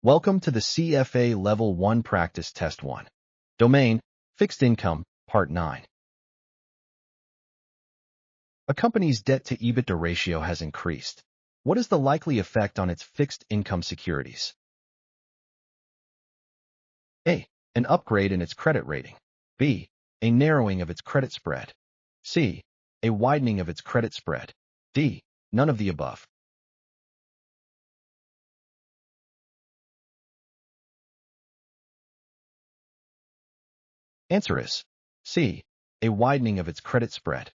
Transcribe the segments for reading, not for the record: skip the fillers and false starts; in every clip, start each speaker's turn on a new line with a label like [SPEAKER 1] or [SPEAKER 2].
[SPEAKER 1] Welcome to the CFA Level 1 Practice Test 1. Domain, Fixed Income, Part 9. A company's debt-to-EBITDA ratio has increased. What is the likely effect on its fixed income securities? A. An upgrade in its credit rating. B. A narrowing of its credit spread. C. A widening of its credit spread. D. None of the above. Answer is C. A widening of its credit spread.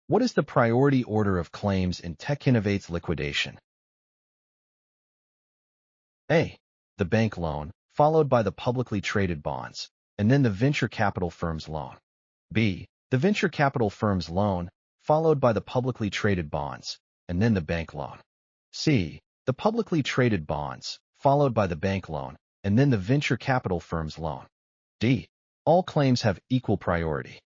[SPEAKER 1] What is the priority order of claims in TechInnovate's liquidation? A. The bank loan, followed by the publicly traded bonds, and then the venture capital firm's loan. B. The venture capital firm's loan, followed by the publicly traded bonds, and then the bank loan. C. The publicly traded bonds, followed by the bank loan, and then the venture capital firm's loan. D. All claims have equal priority.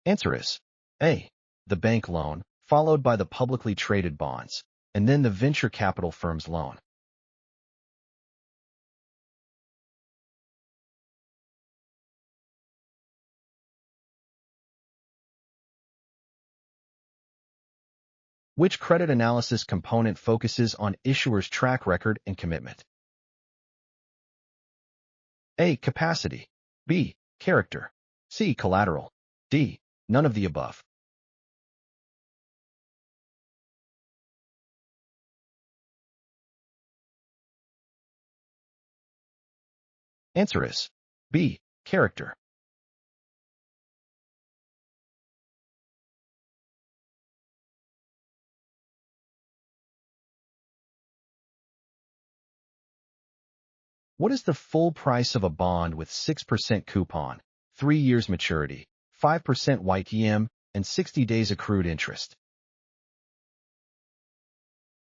[SPEAKER 1] Answer is A. The bank loan, followed by the publicly traded bonds, and then the venture capital firm's loan. Which credit analysis component focuses on issuers' track record and commitment? A. Capacity. B. Character. C. Collateral. D. None of the above. Answer is B. Character. What is the full price of a bond with 6% coupon, 3 years maturity, 5% YTM, and 60 days accrued interest?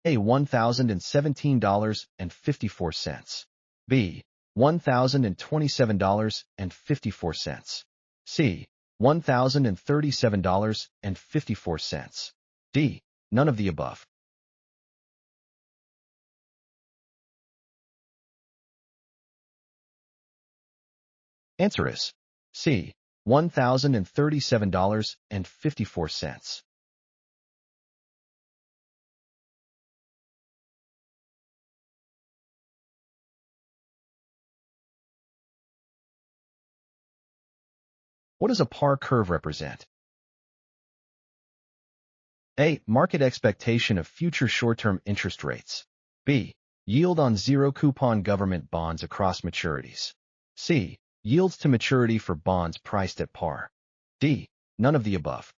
[SPEAKER 1] A. $1,017.54. B. $1,027.54. C. $1,037.54. D. None of the above. Answer is C. $1,037.54. What does a par curve represent? A. Market expectation of future short-term interest rates. B. Yield on zero-coupon government bonds across maturities. C. Yields to maturity for bonds priced at par. D. None of the above.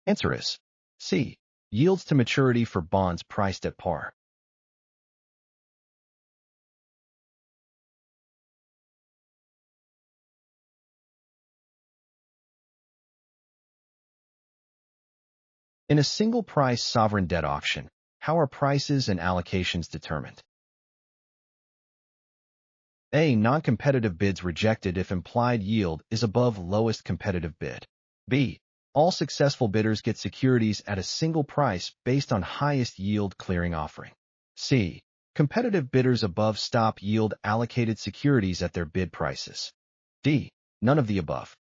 [SPEAKER 1] Answer is C. Yields to maturity for bonds priced at par. In a single-price sovereign debt auction, how are prices and allocations determined? A. Non-competitive bids rejected if implied yield is above lowest competitive bid. B. All successful bidders get securities at a single price based on highest yield clearing offering. C. Competitive bidders above stop yield allocated securities at their bid prices. D. None of the above.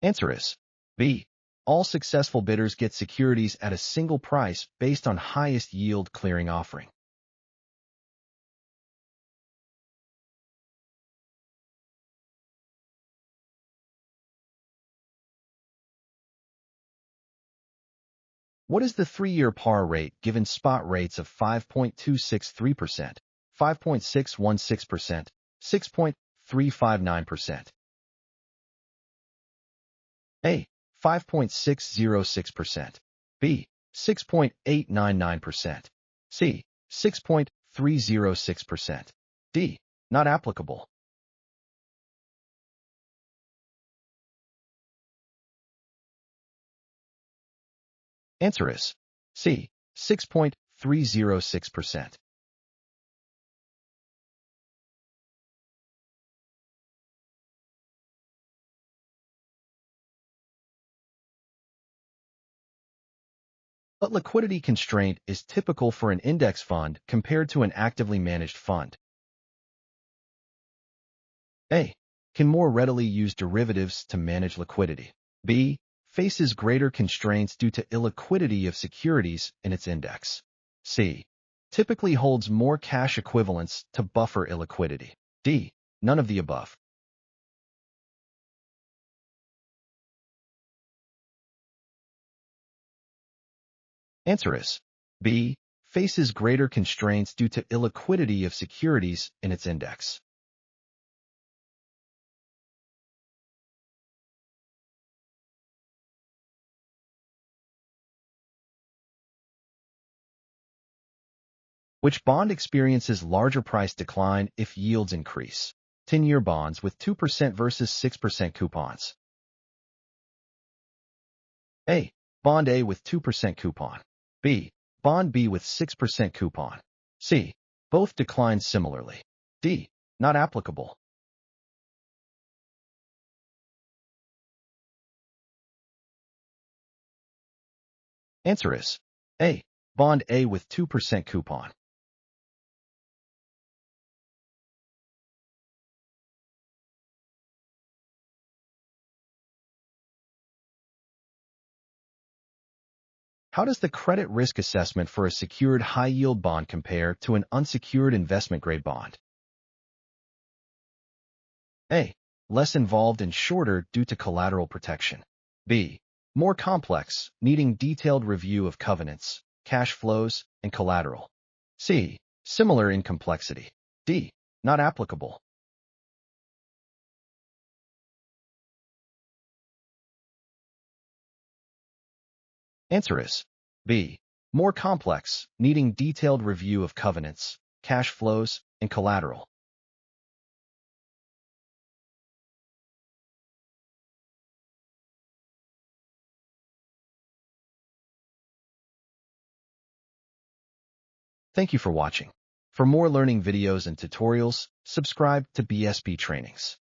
[SPEAKER 1] Answer is B. All successful bidders get securities at a single price based on highest yield clearing offering. What is the 3-year par rate given spot rates of 5.263%, 5.616%, 6.359%? A. 5.606%. B. 6.899%. C. 6.3 6.306%. D. Not applicable. Answer is C. 6.306%. What liquidity constraint is typical for an index fund compared to an actively managed fund? A. Can more readily use derivatives to manage liquidity. B. Faces greater constraints due to illiquidity of securities in its index. C. Typically holds more cash equivalents to buffer illiquidity. D. None of the above. Answer is B. Faces greater constraints due to illiquidity of securities in its index. Which bond experiences larger price decline if yields increase? 10-year bonds with 2% versus 6% coupons. A. Bond A with 2% coupon. B. Bond B with 6% coupon. C. Both decline similarly. D. Not applicable. Answer is A. Bond A with 2% coupon. How does the credit risk assessment for a secured high-yield bond compare to an unsecured investment-grade bond? A. Less involved and shorter due to collateral protection. B. More complex, needing detailed review of covenants, cash flows, and collateral. C. Similar in complexity. D. Not applicable. Answer is B. More complex, needing detailed review of covenants, cash flows, and collateral. Thank you for watching. For more learning videos and tutorials, subscribe to BSP Trainings.